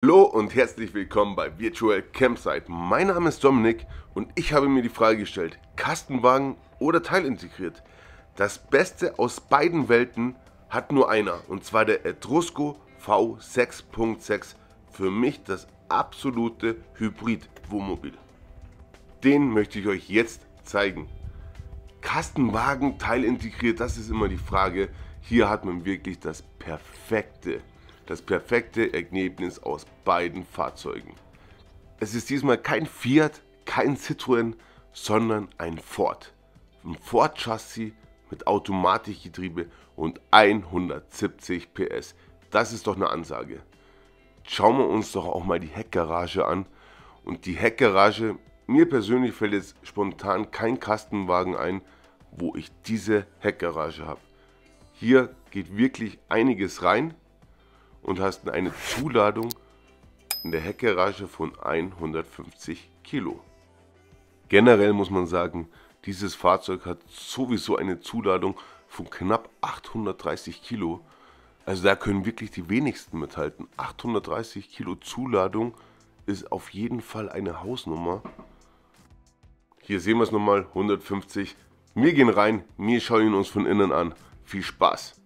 Hallo und herzlich willkommen bei Virtual Campsite. Mein Name ist Dominik und ich habe mir die Frage gestellt, Kastenwagen oder teilintegriert? Das Beste aus beiden Welten hat nur einer, und zwar der Etrusco V6.6. Für mich das absolute Hybrid-Wohnmobil. Den möchte ich euch jetzt zeigen. Kastenwagen, teilintegriert, das ist immer die Frage. Hier hat man wirklich das perfekte Ergebnis aus beiden Fahrzeugen. Es ist diesmal kein Fiat, kein Citroën, sondern ein Ford. Ein Ford-Chassis mit Automatikgetriebe und 170 PS. Das ist doch eine Ansage. Schauen wir uns doch auch mal die Heckgarage an. Und die Heckgarage, mir persönlich fällt jetzt spontan kein Kastenwagen ein, wo ich diese Heckgarage habe. Hier geht wirklich einiges rein und hast eine Zuladung in der Heckgarage von 150 Kilo. Generell muss man sagen, dieses Fahrzeug hat sowieso eine Zuladung von knapp 830 Kilo. Also da können wirklich die wenigsten mithalten. 830 Kilo Zuladung ist auf jeden Fall eine Hausnummer. Hier sehen wir es nochmal, 150. Wir gehen rein, wir schauen ihn uns von innen an. Viel Spaß!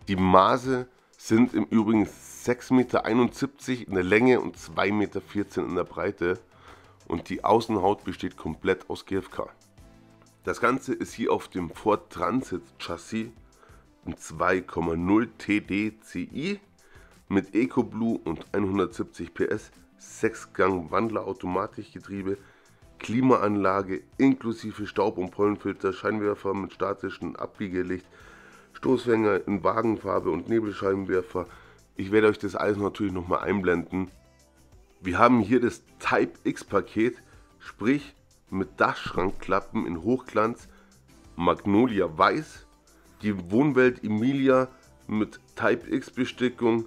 Die Maße sind im Übrigen 6,71 Meter in der Länge und 2,14 Meter in der Breite. Und die Außenhaut besteht komplett aus GFK. Das Ganze ist hier auf dem Ford Transit Chassis, ein 2,0 TDCi mit EcoBlue und 170 PS, 6-Gang Wandler-Automatikgetriebe, Klimaanlage inklusive Staub- und Pollenfilter, Scheinwerfer mit statischem Abbiegelicht, Stoßfänger in Wagenfarbe und Nebelscheinwerfer. Ich werde euch das alles natürlich nochmal einblenden. Wir haben hier das Type X Paket, sprich mit Dachschrankklappen in Hochglanz, Magnolia Weiß, die Wohnwelt Emilia mit Type X Bestickung.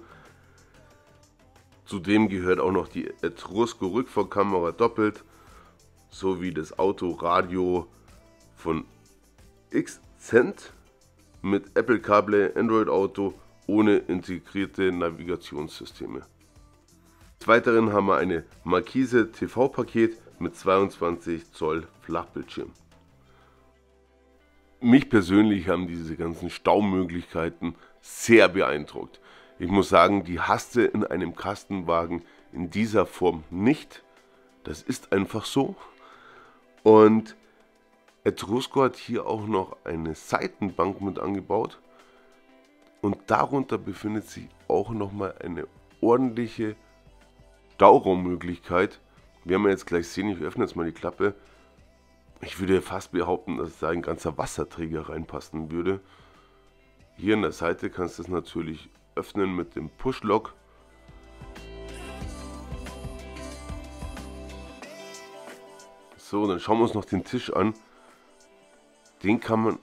Zudem gehört auch noch die Etrusco Rückfahrkamera doppelt, sowie das Autoradio von Xcent mit Apple CarPlay, Android Auto ohne integrierte Navigationssysteme. Des Weiteren haben wir eine Markise TV-Paket mit 22 Zoll Flachbildschirm. Mich persönlich haben diese ganzen Staumöglichkeiten sehr beeindruckt. Ich muss sagen, die hast du in einem Kastenwagen in dieser Form nicht. Das ist einfach so. Und Etrusco hat hier auch noch eine Seitenbank mit angebaut. Und darunter befindet sich auch nochmal eine ordentliche Stauraummöglichkeit. Wir werden jetzt gleich sehen, ich öffne jetzt mal die Klappe. Ich würde fast behaupten, dass da ein ganzer Wasserträger reinpassen würde. Hier an der Seite kannst du es natürlich öffnen mit dem Push-Lock. So, dann schauen wir uns noch den Tisch an. Den kann man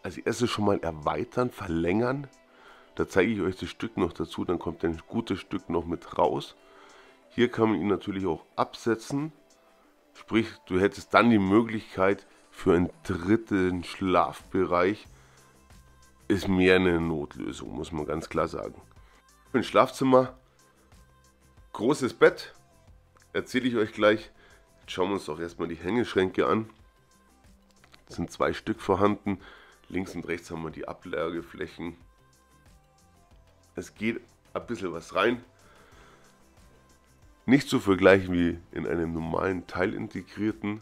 als erstes schon mal erweitern, verlängern. Da zeige ich euch das Stück noch dazu, dann kommt ein gutes Stück noch mit raus. Hier kann man ihn natürlich auch absetzen. Sprich, du hättest dann die Möglichkeit für einen dritten Schlafbereich. Ist mehr eine Notlösung, muss man ganz klar sagen. Ein Schlafzimmer, großes Bett, erzähle ich euch gleich. Jetzt schauen wir uns doch erstmal die Hängeschränke an. Es sind 2 Stück vorhanden. Links und rechts haben wir die Ablageflächen. Es geht ein bisschen was rein. Nicht zu vergleichen wie in einem normalen teilintegrierten,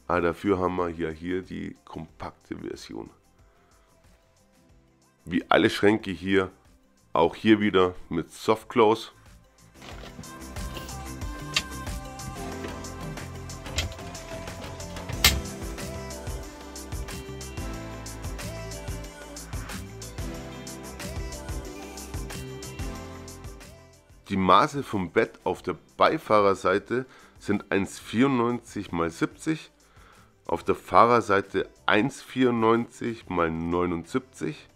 aber dafür haben wir hier die kompakte Version. Wie alle Schränke hier, auch hier wieder mit Soft Close. Die Maße vom Bett auf der Beifahrerseite sind 1,94 x 70, auf der Fahrerseite 1,94 x 79.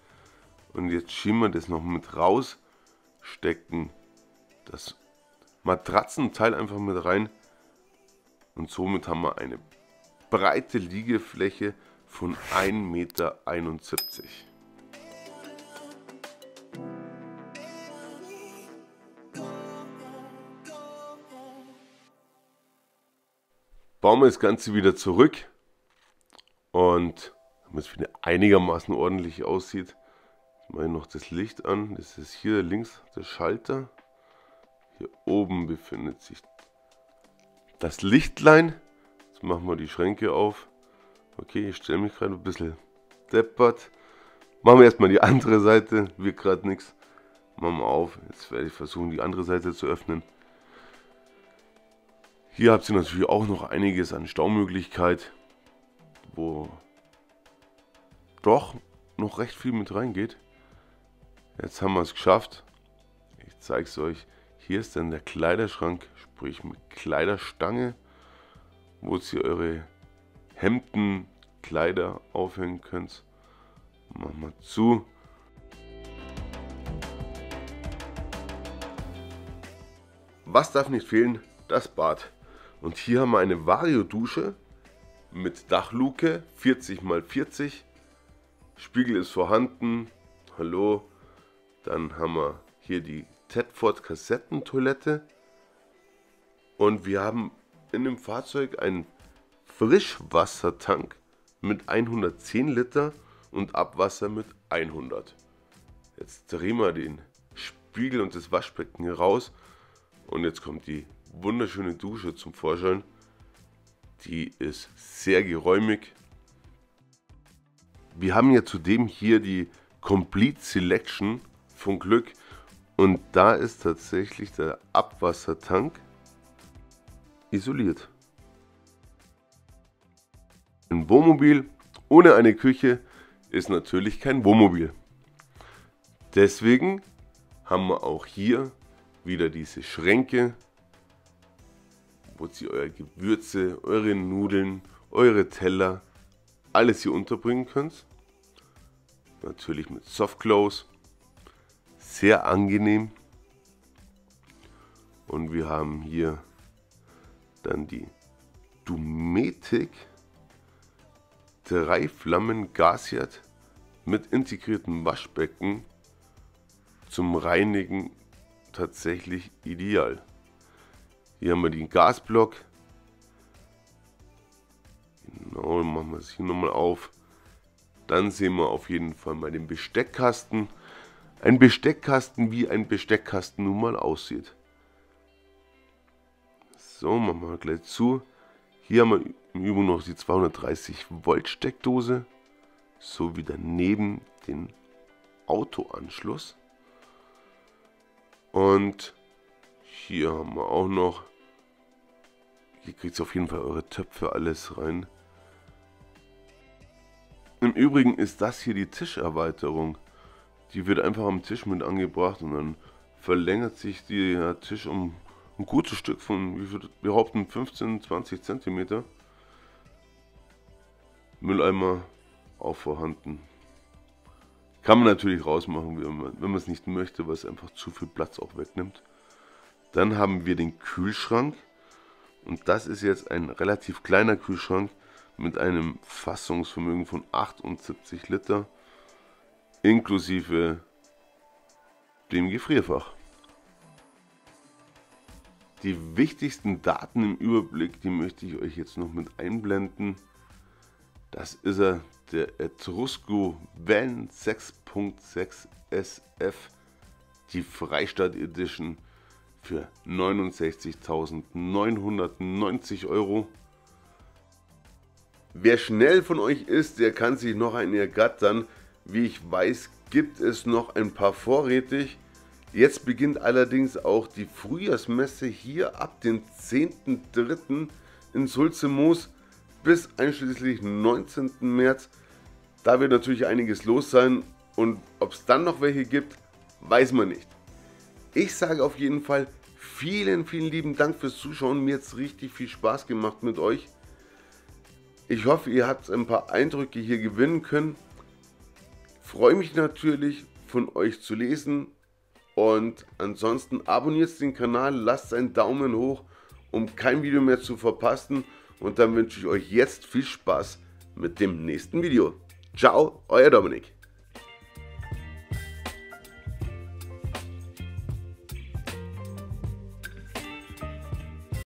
Und jetzt schieben wir das noch mit raus, stecken das Matratzenteil einfach mit rein und somit haben wir eine breite Liegefläche von 1,71 Meter. bauen wir das Ganze wieder zurück und damit es wieder einigermaßen ordentlich aussieht, mache ich noch das Licht an. Das ist hier links der Schalter. Hier oben befindet sich das Lichtlein. Jetzt machen wir die Schränke auf. Okay, ich stelle mich gerade ein bisschen deppert. Machen wir erstmal die andere Seite. Wird gerade nichts. Machen wir auf. Jetzt werde ich versuchen, die andere Seite zu öffnen. Hier habt ihr natürlich auch noch einiges an Staumöglichkeit, wo doch noch recht viel mit reingeht. Jetzt haben wir es geschafft. Ich zeige es euch. Hier ist dann der Kleiderschrank, sprich mit Kleiderstange, wo ihr eure Hemden, Kleider aufhängen könnt. Machen wir zu. Was darf nicht fehlen? Das Bad. Und hier haben wir eine Vario-Dusche mit Dachluke, 40 x 40. Spiegel ist vorhanden. Hallo. Dann haben wir hier die Tedford Kassettentoilette. Und wir haben in dem Fahrzeug einen Frischwassertank mit 110 Liter und Abwasser mit 100. Jetzt drehen wir den Spiegel und das Waschbecken hier raus. Und jetzt kommt die wunderschöne Dusche zum Vorschein. Die ist sehr geräumig. Wir haben ja zudem hier die Complete Selection von Glück. Und da ist tatsächlich der Abwassertank isoliert. Ein Wohnmobil ohne eine Küche ist natürlich kein Wohnmobil. Deswegen haben wir auch hier wieder diese Schränke, wo ihr eure Gewürze, eure Nudeln, eure Teller, alles hier unterbringen könnt. Natürlich mit Softclose. Sehr angenehm. Und wir haben hier dann die Dometic 3 Flammen Gasherd mit integriertem Waschbecken zum Reinigen tatsächlich ideal. Hier haben wir den Gasblock. Genau, dann machen wir es hier nochmal auf. Dann sehen wir auf jeden Fall mal den Besteckkasten. Ein Besteckkasten, wie ein Besteckkasten nun mal aussieht. So, machen wir gleich zu. Hier haben wir im Übrigen noch die 230 Volt Steckdose. Sowie daneben den Autoanschluss. Und hier haben wir auch noch, hier kriegt ihr auf jeden Fall eure Töpfe alles rein. Im Übrigen ist das hier die Tischerweiterung. Die wird einfach am Tisch mit angebracht und dann verlängert sich der Tisch um ein gutes Stück von, wie wir behaupten, 15-20 cm. Mülleimer auch vorhanden. Kann man natürlich rausmachen, wenn man es nicht möchte, weil es einfach zu viel Platz auch wegnimmt. Dann haben wir den Kühlschrank. Und das ist jetzt ein relativ kleiner Kühlschrank mit einem Fassungsvermögen von 78 Liter. Inklusive dem Gefrierfach. Die wichtigsten Daten im Überblick, die möchte ich euch jetzt noch mit einblenden. Das ist der Etrusco Van 6.6 SF, die Freistadt Edition für 69.990 €. Wer schnell von euch ist, der kann sich noch einen ergattern. Wie ich weiß, gibt es noch ein paar vorrätig. Jetzt beginnt allerdings auch die Frühjahrsmesse hier ab dem 10.3. in Sulzemoos bis einschließlich 19. März. Da wird natürlich einiges los sein und ob es dann noch welche gibt, weiß man nicht. Ich sage auf jeden Fall vielen lieben Dank fürs Zuschauen. Mir hat es richtig viel Spaß gemacht mit euch. Ich hoffe, ihr habt ein paar Eindrücke hier gewinnen können. Freue mich natürlich von euch zu lesen. Und ansonsten abonniert den Kanal, lasst einen Daumen hoch, um kein Video mehr zu verpassen. Und dann wünsche ich euch jetzt viel Spaß mit dem nächsten Video. Ciao, euer Dominik.